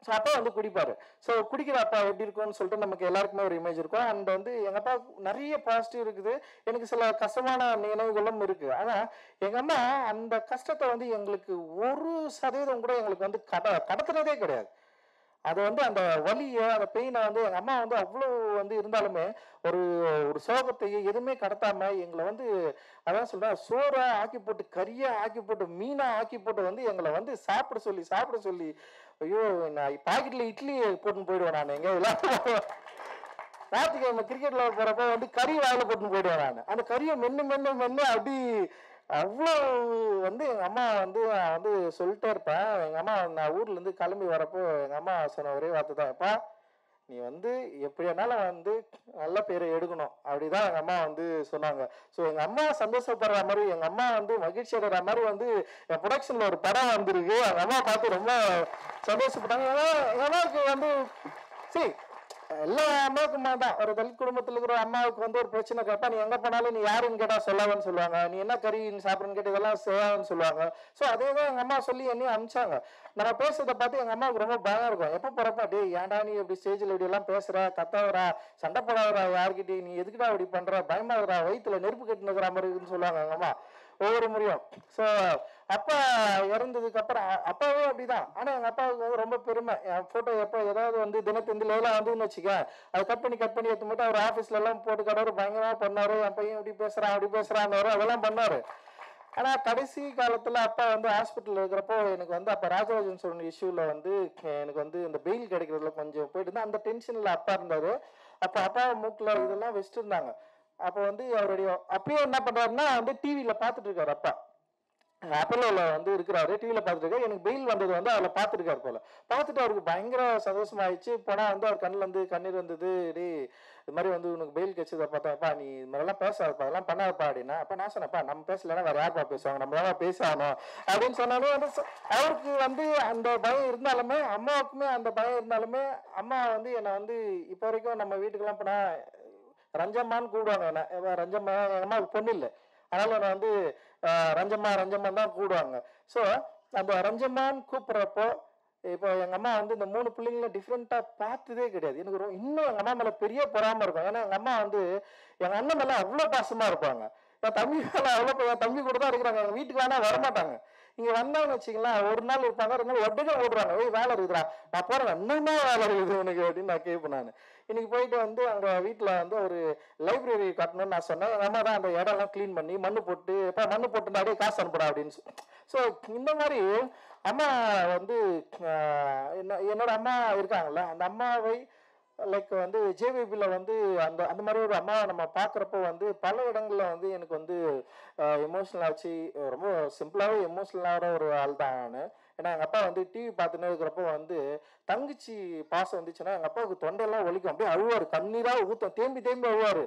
ஸோ அப்பா வந்து குடிப்பாரு. ஸோ குடிக்கிற அப்பா எப்படி இருக்கும்னு சொல்லிட்டு நமக்கு எல்லாருக்குமே ஒரு இமேஜ் இருக்கும். அண்ட் வந்து எங்க அப்பா நிறைய பாசிட்டிவ் இருக்குது, எனக்கு சில கஷ்டமான நினைவுகளும் இருக்கு. ஆனா எங்க அம்மா அந்த கஷ்டத்தை வந்து எங்களுக்கு 1% கூட எங்களுக்கு வந்து கடத்துறதே கிடையாது. அது வந்து அந்த வலியை அந்த பெயினை வந்து எங்க அம்மா வந்து அவ்வளவு வந்து இருந்தாலுமே ஒரு ஒரு சோகத்தையே எதுவுமே கடத்தாம எங்களை வந்து அதான் சொல்றேன், சோறா ஆக்கி போட்டு கறியா ஆக்கி போட்டு மீனா ஆக்கி போட்டு வந்து எங்களை வந்து சாப்பிட சொல்லி ஐயோ நான் பாக்கெட்ல இட்லி போட்டுன்னு போயிடுவேன். நான் எங்க ஞாயிற்றுக்கிழமை கிரிக்கெட்ல போறப்ப வந்து கறி வாயில போட்டுன்னு போயிடுவேன். நான் அந்த கறியை மென்னு அப்படி அவ்வளோ வந்து எங்க அம்மா வந்து நான் வந்து சொல்லிட்டே இருப்பேன். எங்க அம்மா நான் ஊர்ல இருந்து கிளம்பி வரப்போ எங்க அம்மா சொன்ன ஒரே வார்த்தை தான், எப்பா நீ வந்து எப்படினாலும் வந்து நல்ல பேரை எடுக்கணும் அப்படிதான் எங்க அம்மா வந்து சொன்னாங்க. ஸோ எங்க அம்மா சந்தோஷப்படுற மாதிரி, எங்க அம்மா வந்து மகிழ்ச்சி அடைகிற மாதிரி வந்து என் ப்ரொடக்ஷன்ல ஒரு படம் வந்திருக்கு. எங்க அம்மா பார்த்து ரொம்ப சந்தோஷப்பட்டாங்க. ஏன்னா எங்க அம்மாவுக்கு வந்து சரி எல்லா அம்மாவுக்குமா தான், ஒரு தலித் குடும்பத்துல இருக்கிற அம்மாவுக்கு வந்து ஒரு பிரச்சனை கேட்பா, நீ எங்க போனாலும் நீ யாருன்னு கேட்டா சொல்லாதன்னு சொல்லுவாங்க, நீ என்ன கறி சாப்பிடுன்னு கேட்டு இதெல்லாம் செய்யாதுன்னு சொல்லுவாங்க. ஸோ அதே தான் எங்க அம்மா சொல்லி என்னையும் அனுப்பிச்சாங்க. நம்ம பேசுறதை பார்த்து எங்க அம்மாவுக்கு ரொம்ப பயம் இருக்கும். எப்போ போறப்ப அப்படியே ஏன்டா நீ இப்படி ஸ்டேஜில் இப்படி எல்லாம் பேசுற, கத்தாவரா, சண்டை போடாதரா, யாருக்கிட்டே நீ எதுக்குடா இப்படி பண்ற, பயமாகறா, வயிற்றுல நெருப்பு கட்டினுக்கிற மாதிரி இருக்குன்னு சொல்லுவாங்க எங்க அம்மா ஒவ்வொரு முறையும். ஸோ அப்பா இறந்ததுக்கு அப்புறம் அப்பாவே அப்படிதான். ஆனா எங்க அப்பாவுக்கு வந்து ரொம்ப பெருமை. என் போட்டோ எப்போ ஏதாவது வந்து தினத்தந்தில எல்லாம் வந்துன்னு வச்சுக்க, அதை கட் பண்ணி எடுத்து மட்டும் அவர் ஆஃபீஸ்ல எல்லாம் போட்டு கடவுள் பயங்கரமா பண்ணாரு. என் பையன் இப்படி பேசுறான்னு அதெல்லாம் பண்ணாரு. ஆனா கடைசி காலத்துல அப்பா வந்து ஹாஸ்பிட்டல் இருக்கிறப்போ எனக்கு வந்து அப்ப ராஜராஜன் சொன்ன இஷ்யூல வந்து எனக்கு வந்து இந்த பெயில் கிடைக்கிறதுல கொஞ்சம் போயிட்டு இருந்தா, அந்த டென்ஷன்ல அப்பா இருந்தாரு. அப்ப அப்பா மூக்குல இதெல்லாம் வச்சுட்டு இருந்தாங்க. அப்ப வந்து அவருடைய அப்பயே என்ன பண்றாருன்னா வந்து டிவியில பாத்துட்டு இருக்காரு. அப்பா அப்போலோல வந்து இருக்கிறாரு, டிவியில பார்த்துட்டு இருக்காரு. எனக்கு பெயில் வந்தது வந்து அதில் பார்த்துருக்காரு போல. பார்த்துட்டு அவருக்கு பயங்கர சந்தோஷமாயிடுச்சு. போனா வந்து அவர் கண்ணுல இருந்து கண்ணீர் வந்தது. டே இது மாதிரி வந்து உனக்கு பெயில் கிடைச்சதை பார்த்தாப்பா, நீ இது மாதிரிலாம் பேசாதப்பா, அதெல்லாம் பண்ணாதப்பா அப்படின்னா. அப்ப நான் சொன்னப்பா நம்ம பேசலன்னா வேற யாருப்பா பேசுவாங்க, நம்ம தான் பேசணும் அப்படின்னு சொன்னாலும் வந்து அவருக்கு வந்து அந்த பயம் இருந்தாலுமே, அம்மாவுக்குமே அந்த பயம் இருந்தாலுமே, அம்மா வந்து என்னை வந்து இப்போ வரைக்கும் நம்ம வீட்டுக்கெல்லாம் போனா ரஞ்சம்மான்னு கூப்பிடுவாங்க. என்ன ரஞ்சம்மா, எங்க அம்மாவுக்கு பொண்ணு இல்லை, அதனால நான் வந்து ரஞ்சம்மா தான் கூடுவாங்க. ஸோ அந்த ரஞ்சம்மான்னு கூப்பிட்றப்போ இப்போ எங்க அம்மா வந்து இந்த 3 பிள்ளைங்களும் டிஃப்ரெண்டா பார்த்ததே கிடையாது. எனக்கு இன்னும் எங்க அம்மா மேல பெரிய பொறாம இருக்கும். ஏன்னா எங்க அம்மா வந்து எங்க அண்ணன் மேல அவ்வளவு பாசமா இருப்பாங்க. என் தம்பி மேல அவ்வளவு, என் தம்பி கூட தான் இருக்கிறாங்க. எங்க வீட்டுக்கு வேணா வரமாட்டாங்க. இங்க வந்தாங்கன்னு வச்சுக்கலாம், ஒரு நாள் இருப்பாங்க, 2 நாள் உடனே ஓடுறாங்க. வேலை இருக்குறா, நான் போறேன், என்னமா வேலை இருக்குது உனக்கு அப்படின்னு நான் கேட்பேன். நான் இன்னைக்கு போயிட்டு வந்து அங்க வீட்டுல வந்து ஒரு லைப்ரரி கட்டணும்னு நான் சொன்னேன். எங்க அம்மா தான் அந்த இடம் எல்லாம் கிளீன் பண்ணி மண்ணு போட்டு, எப்ப மண்ணு போட்டு அப்படியே காசு அனுப்புறா அப்படின்னு. ஸோ இந்த மாதிரி அம்மா வந்து என்னோட அம்மா இருக்காங்கல்ல, அந்த அம்மாவை லைக் வந்து ஜேவிபியில் வந்து அந்த அந்த மாதிரி ஒரு அம்மாவை நம்ம பார்க்குறப்போ வந்து பல இடங்கள்ல வந்து எனக்கு வந்து எமோஷனல் ஆச்சு. ரொம்ப சிம்பிளாகவே எமோஷனலான ஒரு ஆள் தான் நான். ஏன்னா எங்கள் அப்பா வந்து டிவி பார்த்துன்னு இருக்கிறப்போ வந்து தங்கச்சி பாசம் வந்துச்சுன்னா எங்கள் அப்பாவுக்கு தொண்டையெல்லாம் ஒலிக்கும், அப்படியே அழுவார், கண்ணீராக ஊற்றும், தேம்பி தேம்பி அழுவார்.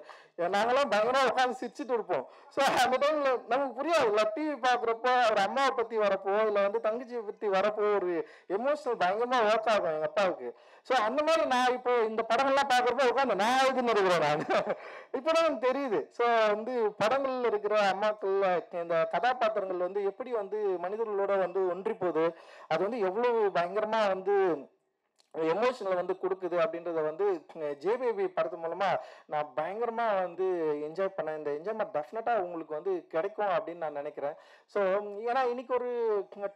நாங்களாம் பயங்கரமாக உட்காந்து சிரிச்சுட்டு இருப்போம். ஸோ அந்த டைமில் நமக்கு புரியாது, இல்லை டிவி பார்க்குறப்போ ஒரு அம்மாவை பற்றி வரப்போ இல்லை வந்து தங்கச்சியை பற்றி வரப்போ ஒரு எமோஷனல் பயங்கரமாக ஒர்க் ஆகும் எங்கள் அப்பாவுக்கு. ஸோ அந்த மாதிரி நான் இப்போ இந்த படங்கள்லாம் பார்க்குறப்போ உட்காந்து நான் இதுன்னு இருக்கிறேன் நான் இப்போ தான் தெரியுது. ஸோ வந்து படங்கள்ல இருக்கிற அம்மாக்கள் இந்த கதாபாத்திரங்கள் வந்து எப்படி வந்து மனிதர்களோட வந்து ஒன்றி போகுது, அது வந்து எவ்வளவு பயங்கரமா வந்து எமோஷனலை வந்து கொடுக்குது அப்படின்றத வந்து ஜேபேபி படத்து மூலமா நான் பயங்கரமா வந்து என்ஜாய் பண்ணேன். இந்த என்ஜாய்மெண்ட் டெஃபினட்டா உங்களுக்கு வந்து கிடைக்கும் அப்படின்னு நான் நினைக்கிறேன். ஸோ ஏன்னா இன்னைக்கு ஒரு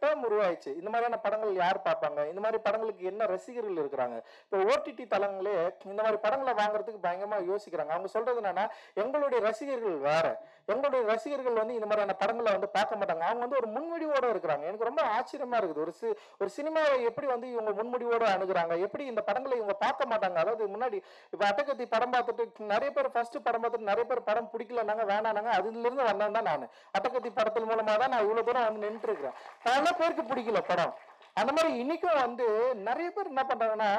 டேர்ம் உருவாயிடுச்சு, இந்த மாதிரியான படங்கள் யார் பார்ப்பாங்க, இந்த மாதிரி படங்களுக்கு என்ன ரசிகர்கள் இருக்கிறாங்க. இப்போ ஓடிடி தளங்களே இந்த மாதிரி படங்களை வாங்குறதுக்கு பயங்கரமா யோசிக்கிறாங்க. அவங்க சொல்றது என்னன்னா, எங்களுடைய ரசிகர்கள் வேற, எங்களுடைய ரசிகர்கள் வந்து இந்த மாதிரியான படங்களை வந்து பார்க்க மாட்டாங்க, அவங்க வந்து ஒரு முன்முடிவோட இருக்கிறாங்க. எனக்கு ரொம்ப ஆச்சரியமா இருக்குது, ஒரு சினிமாவை எப்படி வந்து இவங்க முன்முடிவோட அணுகுறாங்க, எப்படி இந்த படங்களை இவங்க பார்க்க மாட்டாங்க. அதாவது முன்னாடி இப்ப அட்டகத்தி படம் பார்த்துட்டு நிறைய பேர் ஃபர்ஸ்ட் படம் பார்த்துட்டு நிறைய பேர் படம் பிடிக்கலன்னாங்க, வேணானாங்க. அதுல இருந்து வந்தேன் தான் நான். அட்டகத்தி படத்தின் மூலமா தான் நான் இவ்வளவு தூரம் வந்து நின்று இருக்கிறேன். பல பேருக்கு பிடிக்கல படம். அந்த மாதிரி இன்னைக்கும் வந்து நிறைய பேர் என்ன பண்றாங்கன்னா,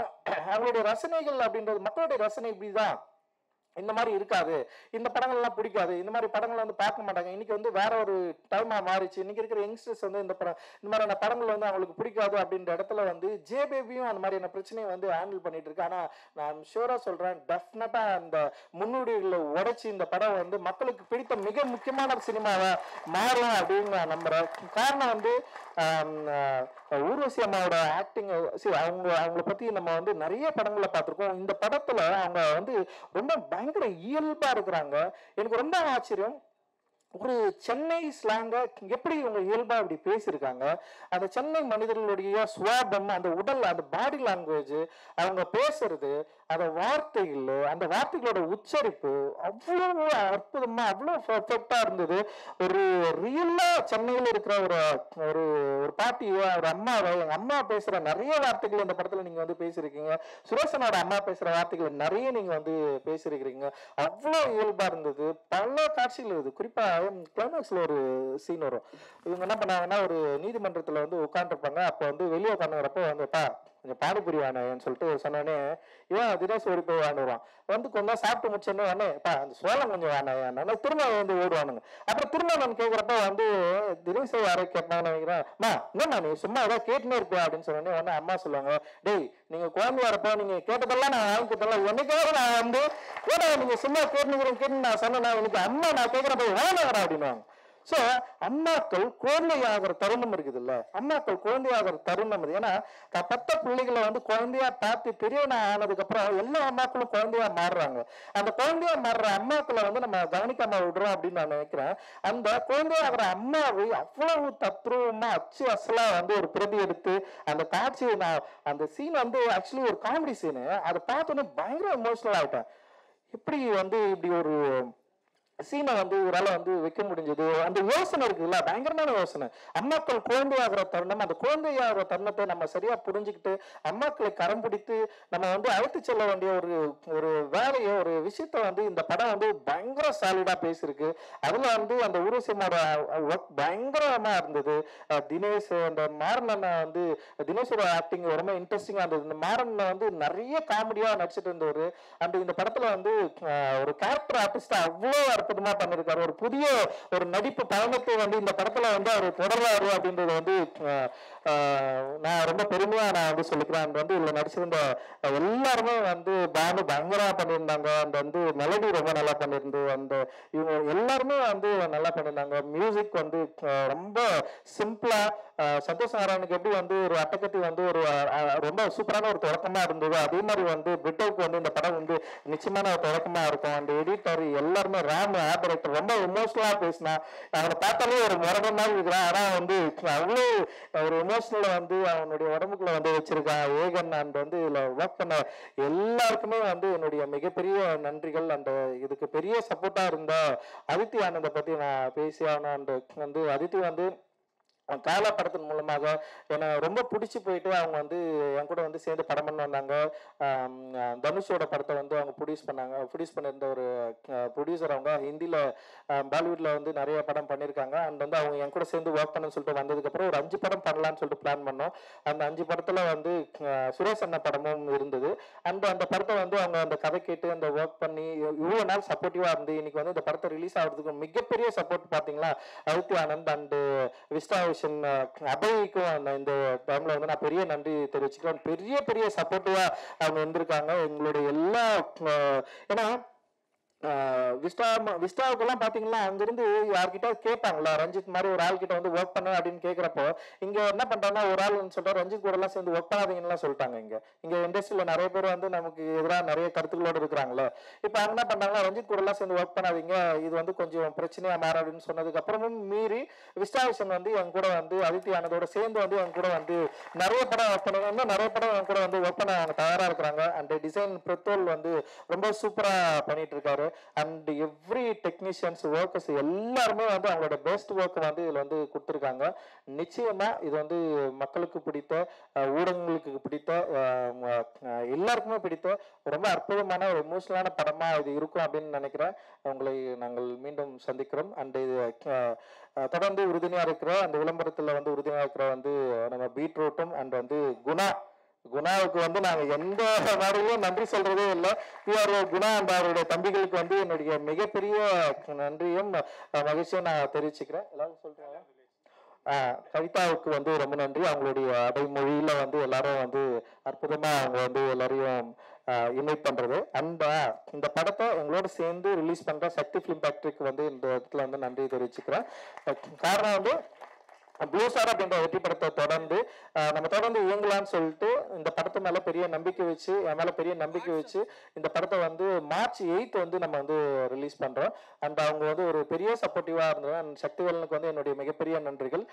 அவங்களுடைய ரசனைகள் அப்படின்றது, மக்களுடைய ரசனை இப்படிதான், இந்த மாதிரி இருக்காது, இந்த படங்கள்லாம் பிடிக்காது, இந்த மாதிரி படங்களை வந்து பார்க்க மாட்டாங்க. இன்னைக்கு வந்து வேற ஒரு டைமா மாறிச்சு. இன்னைக்கு இருக்கிற யங்ஸ்டர்ஸ் வந்து இந்த மாதிரியான படங்கள் வந்து அவங்களுக்கு பிடிக்காது அப்படின்ற இடத்துல வந்து ஜேபேபியும் அந்த மாதிரியான பிரச்சனையை வந்து ஹேண்டில் பண்ணிட்டு இருக்கு. ஆனா நான் ஷூரா சொல்றேன், டெஃபினட்டா அந்த முன்னோடிகளை உடைச்சு இந்த படம் வந்து மக்களுக்கு பிடித்த மிக முக்கியமான சினிமாவா மாறும் அப்படின்னு நான் நம்புறேன். காரணம் வந்து ஊர்வசி அம்மாவோட ஆக்டிங், அவங்கள பத்தி நம்ம வந்து நிறைய படங்களை பார்த்திருக்கோம். இந்த படத்துல அவங்க வந்து ரொம்ப பயங்கர இயல்பா இருக்கிறாங்க. எனக்கு ரொம்ப ஆச்சரியம், ஒரு சென்னை ஸ்லாங்க எப்படி இவங்க இயல்பா அப்படி பேசியிருக்காங்க. அந்த சென்னை மனிதர்களுடைய சுவாபம், அந்த உடல், அந்த பாடி லாங்குவேஜ், அவங்க பேசுறது, அந்த வார்த்தைகள், அந்த வார்த்தைகளோட உச்சரிப்பு அவ்வளவு அற்புதமா, அவ்வளவு பர்ஃபெக்டா இருந்தது. ஒரு ரியலா சென்னையில் இருக்கிற ஒரு ஒரு பாட்டியோ ஒரு அம்மாவோ, எங்க அம்மா பேசுற நிறைய வார்த்தைகள் இந்த படத்துல நீங்க வந்து பேசியிருக்கீங்க. சுரேஷனோட அம்மா பேசுற வார்த்தைகள் நிறைய நீங்க வந்து பேசியிருக்கிறீங்க. அவ்வளவு இயல்பா இருந்தது. பல காட்சிகள் இருக்குது. குறிப்பா கிளைமேக்ஸ்ல ஒரு சீன் வரும். இவங்க என்ன பண்ணாங்கன்னா, ஒரு நீதிமன்றத்துல வந்து உட்காந்துருப்பாங்க. அப்ப வந்து வெளியே உட்காந்துறப்போ வந்துப்பா கொஞ்சம் பானிபுரி வானேன்னு சொல்லிட்டு சொன்னோடனே, இவன் தினேஷ் ஓடி போய் வாண்டுவான். வந்து கொஞ்சம் சாப்பிட்டு முடிச்சோன்னே வானேப்பா அந்த சோளம் கொஞ்சம் வானேன், திரும்ப வந்து ஓடுவானுங்க. அப்புறம் திரும்ப நான் கேட்குறப்ப வந்து தினேஷ் யாரோ கேட்பாங்கன்னு நினைக்கிறேன், என்னம்மா நீ சும்மா ஏதாவது கேட்டுனே இருப்பியா அப்படின்னு சொன்னோடனே உடனே அம்மா சொல்லுவாங்க, டேய் நீங்க குழந்தையா இருப்போ நீங்க கேட்டதெல்லாம் நான் வாங்கி கொடுத்தலாம், என்னைக்காவது நான் வந்து ஏன்னா நீங்க சும்மா கேட்டுன்னு நான் சொன்னேன்னா எனக்கு அம்மா நான் கேட்குறப்ப வாங்க அப்படின்வாங்க. சோ அம்மாக்கள் குழந்தையாகிற தருணம் இருக்குது இல்ல, அம்மாக்கள் குழந்தையாகிற தருணம் இது. ஏன்னா பத்த பிள்ளைகளை வந்து குழந்தையா பார்த்து பெரியவனா ஆனதுக்கு அப்புறம் எல்லா அம்மாக்களும் குழந்தையா மாறுறாங்க. அந்த குழந்தையா மாறுற அம்மாக்களை வந்து நம்ம கவனிக்காம விடுறோம் அப்படின்னு நான் நினைக்கிறேன். அந்த குழந்தையாகிற அம்மாவை அவ்வளவு தத்ரூபமா அச்சு அசலா வந்து ஒரு பிரதி எடுத்து அந்த காட்சியை அந்த சீன் வந்து ஆக்சுவலி ஒரு காமெடி சீனு, அதை பார்த்தோன்னே பயங்கர எமோஷனல் ஆயிட்டேன். எப்படி வந்து இப்படி ஒரு சீனை வந்து இவரால் வந்து வைக்க முடிஞ்சது, அந்த யோசனை இருக்குல்ல, பயங்கரமான யோசனை. அம்மாக்கள் குழந்தையாகிற தருணம், அந்த குழந்தையாகிற தருணத்தை நம்ம சரியா புரிஞ்சுக்கிட்டு அம்மாக்களை கரம் பிடித்து நம்ம வந்து அழைத்து செல்ல வேண்டிய ஒரு வேலையை, ஒரு விஷயத்த வந்து இந்த படம் வந்து பயங்கர சாலிடா பேசியிருக்கு. அதுல வந்து அந்த ஊர்வசியமோட ஒர்க் பயங்கரமா இருந்தது. தினேஷ், அந்த மாறன் வந்து தினேஷோட ஆக்டிங் ரொம்ப இன்ட்ரெஸ்டிங்கா இருந்தது. இந்த மாறன் வந்து நிறைய காமெடியா நடிச்சிட்டு இருந்தவர். அந்த இந்த படத்துல வந்து ஒரு கேரக்டர் ஆர்டிஸ்ட் அவ்வளோ அற்புதமா பண்ணிருக்காரு. ஒரு புதிய ஒரு நடிப்பு பயணத்தை வந்து இந்த படத்துல வந்து அவர் தொடர்றாரு அப்படின்றது வந்து நான் ரொம்ப பெருமையா நான் வந்து சொல்லிக்கிறேன். அந்த வந்து இதுல நடிச்சிருந்த எல்லாருமே வந்து பானு பயங்கரமா பண்ணியிருந்தாங்க. அந்த வந்து மெலடி ரொம்ப நல்லா பண்ணியிருந்து, அந்த இவங்க எல்லாருமே வந்து நல்லா பண்ணியிருந்தாங்க. மியூசிக் வந்து ரொம்ப சிம்பிளா, சந்தோஷ் நாராயணுக்கு எப்படி வந்து ஒரு அட்டகத்தி வந்து ஒரு ரொம்ப சூப்பரான ஒரு தொடக்கமா இருந்தது, அதே மாதிரி வந்து பிரிட்டோவுக்கு வந்து இந்த படம் வந்து நிச்சயமான ஒரு தொடக்கமா இருக்கும். அந்த எடிட்டர் எல்லாருமே, ராம் ஆர்ட் டைரக்டர் ரொம்ப எமோஷனலா பேசினா, அவனை பார்த்தாலே ஒரு முரடன் மாதிரி இருக்கிறான். ஆனா வந்து அவ்வளோ ஒரு எமோஷனல வந்து அவனுடைய உடம்புக்குள்ள வந்து வச்சிருக்கான் ஏகன். அந்த வந்து இதுல ஒர்க் பண்ண எல்லாருக்குமே வந்து என்னுடைய மிகப்பெரிய நன்றிகள். அந்த இதுக்கு பெரிய சப்போர்ட்டா இருந்த அதித்தி ஆனந்த பத்தி நான் பேசியான, அந்த வந்து அதித்தி வந்து காலா படத்தின் மூலமாக என்னை ரொம்ப பிடிச்சி போயிட்டு அவங்க வந்து என் கூட வந்து சேர்ந்து படம் பண்ண வந்தாங்க. தனுஷோட படத்தை வந்து அவங்க ப்ரொடியூஸ் பண்ணியிருந்த ஒரு ப்ரொடியூசர். அவங்க ஹிந்தியில் பாலிவுட்டில் வந்து நிறைய படம் பண்ணியிருக்காங்க. அண்ட் வந்து அவங்க என் கூட சேர்ந்து ஒர்க் பண்ணணும்னு சொல்லிட்டு வந்ததுக்கப்புறம் ஒரு 5 படம் பண்ணலான்னு சொல்லிட்டு பிளான் பண்ணோம். அந்த 5 படத்தில் வந்து சுரேஷ் அண்ணா படமும் இருந்தது. அந்த படத்தை வந்து அவங்க அந்த கதை கேட்டு அந்த ஒர்க் பண்ணி இவ்வளோ நாள் சப்போர்ட்டிவாக இருந்து இன்னைக்கு வந்து இந்த படத்தை ரிலீஸ் ஆகிறதுக்கு மிகப்பெரிய சப்போர்ட் பார்த்தீங்களா Aditi Anand and Vista Vision அபய்க்கும் இந்த டைம்ல வந்து நான் பெரிய நன்றி தெரிவிச்சுக்கிறேன். பெரிய பெரிய சப்போர்ட்டிவா அவங்க இருந்திருக்காங்க எங்களுடைய எல்லா ஏன்னா விஸ்டாவுக்கெல்லாம் பார்த்தீங்கன்னா அங்கிருந்து யார்கிட்ட கேட்பாங்களா ரஞ்சித் மாதிரி ஒரு ஆள் கிட்ட வந்து ஒர்க் பண்ண அப்படின்னு கேட்குறப்போ இங்க என்ன பண்றாங்கன்னா ஒரு ஆள் சொல்லிட்டு ரஞ்சித் கூட எல்லாம் சேர்ந்து ஒர்க் பண்ணாதீங்கன்னு சொல்லிட்டாங்க. இங்க இண்டஸ்ட்ரியில நிறைய பேர் வந்து நமக்கு எதிராக நிறைய கருத்துக்களோடு இருக்கிறாங்களே. இப்போ அவங்க என்ன பண்றாங்கன்னா ரஞ்சித் கூட எல்லாம் சேர்ந்து ஒர்க் பண்ணாதீங்க, இது வந்து கொஞ்சம் பிரச்சனையா மாற அப்படின்னு சொன்னதுக்கு அப்புறமும் மீறி விஸ்டா விஷன் வந்து என் கூட வந்து அதித்தி ஆனதோட சேர்ந்து வந்து என் கூட வந்து நிறைய படம் ஒர்க் பண்ணுவாங்க. இன்னும் நிறைய படம் என் கூட வந்து ஒர்க் பண்ண அவங்க தயாரா இருக்கிறாங்க. அண்ட் டிசைன் பிரத்தோல் வந்து ரொம்ப சூப்பரா பண்ணிட்டு இருக்காரு. அண்ட் எவ்ரி டெக்னீஷியன்ஸ் ஒர்க்கர்ஸ் எல்லாருமே வந்து அவங்களோட பெஸ்ட் ஒர்க் வந்து இதில் வந்து கொடுத்துருக்காங்க. நிச்சயமா இது வந்து மக்களுக்கு பிடித்த ஊடகங்களுக்கு பிடித்த எல்லாருக்குமே பிடித்த ரொம்ப அற்புதமான ஒரு எமோஷனலான படமா இது இருக்கும் அப்படின்னு நினைக்கிறேன். உங்களை நாங்கள் மீண்டும் சந்திக்கிறோம். அண்ட் இது தொடர்ந்து உறுதுணையா இருக்கிற அந்த விளம்பரத்தில் வந்து உறுதுணையா இருக்கிற வந்து நம்ம பீட்ரூட்டும் அண்ட் வந்து குணாவுக்கு வந்து நாங்கள் எந்த நாடுகளும் நன்றி சொல்றதே இல்லை. பிஆர்ஓ குணா அந்த அவருடைய தம்பிகளுக்கு வந்து என்னுடைய மிகப்பெரிய நன்றியும் மகிழ்ச்சியும் நான் தெரிவிச்சுக்கிறேன். எல்லாரும் சொல்றாங்க. கவிதாவுக்கு வந்து ரொம்ப நன்றி. அவங்களுடைய அடைமொழியில வந்து எல்லாரும் வந்து அற்புதமா அவங்க வந்து எல்லாரையும் இன்வைட் பண்றது. அண்ட் இந்த படத்தை எங்களோட சேர்ந்து ரிலீஸ் பண்ற சக்தி ஃபிலிம் ஃபேக்டரிக்கு வந்து இந்த இடத்துல வந்து நன்றி தெரிவிச்சுக்கிறேன். காரணம் வந்து ப்ளூ ஸ்டார் அப்படின்ற வெற்றி படத்தை தொடர்ந்து நம்ம தொடர்ந்து இயங்கலான்னு சொல்லிட்டு இந்த படத்தை மேல பெரிய நம்பிக்கை வச்சு என் மேல பெரிய நம்பிக்கை வச்சு இந்த படத்தை வந்து மார்ச் 8 வந்து நம்ம வந்து ரிலீஸ் பண்றோம். அண்ட் அவங்க வந்து ஒரு பெரிய சப்போர்ட்டிவா இருந்தது. அண்ட் சக்திவேலனுக்கு வந்து என்னுடைய மிகப்பெரிய நன்றிகள்.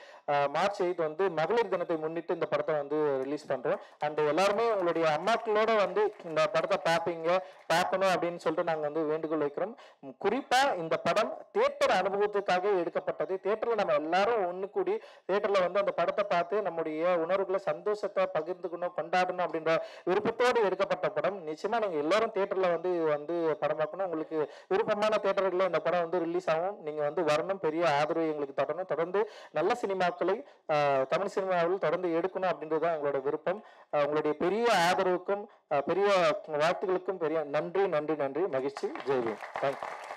மார்ச் 8 வந்து மகளிர் தினத்தை முன்னிட்டு இந்த படத்தை வந்து ரிலீஸ் பண்றோம். அண்ட் எல்லாருமே உங்களுடைய அம்மாக்களோட வந்து இந்த படத்தை பார்க்கணும் அப்படின்னு சொல்லிட்டு நாங்கள் வந்து வேண்டுகோள் வைக்கிறோம். குறிப்பா இந்த படம் தியேட்டர் அனுபவத்துக்காக எடுக்கப்பட்டது. தியேட்டர்ல நம்ம எல்லாரும் ஒண்ணு கூடி தியேட்டர்ல வந்து அந்த படத்தை பார்த்து நம்முடைய உணர்வுகளை சந்தோஷத்தை பகிர்ந்துக்கணும் கொண்டாடணும் அப்படின்ற விருப்பத்தோடு எடுக்கப்பட்ட படம். நிச்சயமா நீங்க எல்லாரும் தியேட்டர்ல வந்து படம் பார்க்கணும். உங்களுக்கு விருப்பமான தியேட்டர்ல இந்த படம் வந்து ரிலீஸ் ஆகும். நீங்க வந்து வரணும், பெரிய ஆதரவு எங்களுக்கு தொடர்ந்து நல்ல சினிமாக்களை தமிழ் சினிமாவில் தொடர்ந்து எடுக்கணும் அப்படின்றதுதான் எங்களோட விருப்பம். உங்களுடைய பெரிய ஆதரவுக்கும் பெரிய வாழ்த்துக்களுக்கும் பெரிய நன்றி. மகிழ்ச்சி. ஜெய்வீன். தேங்க்யூ.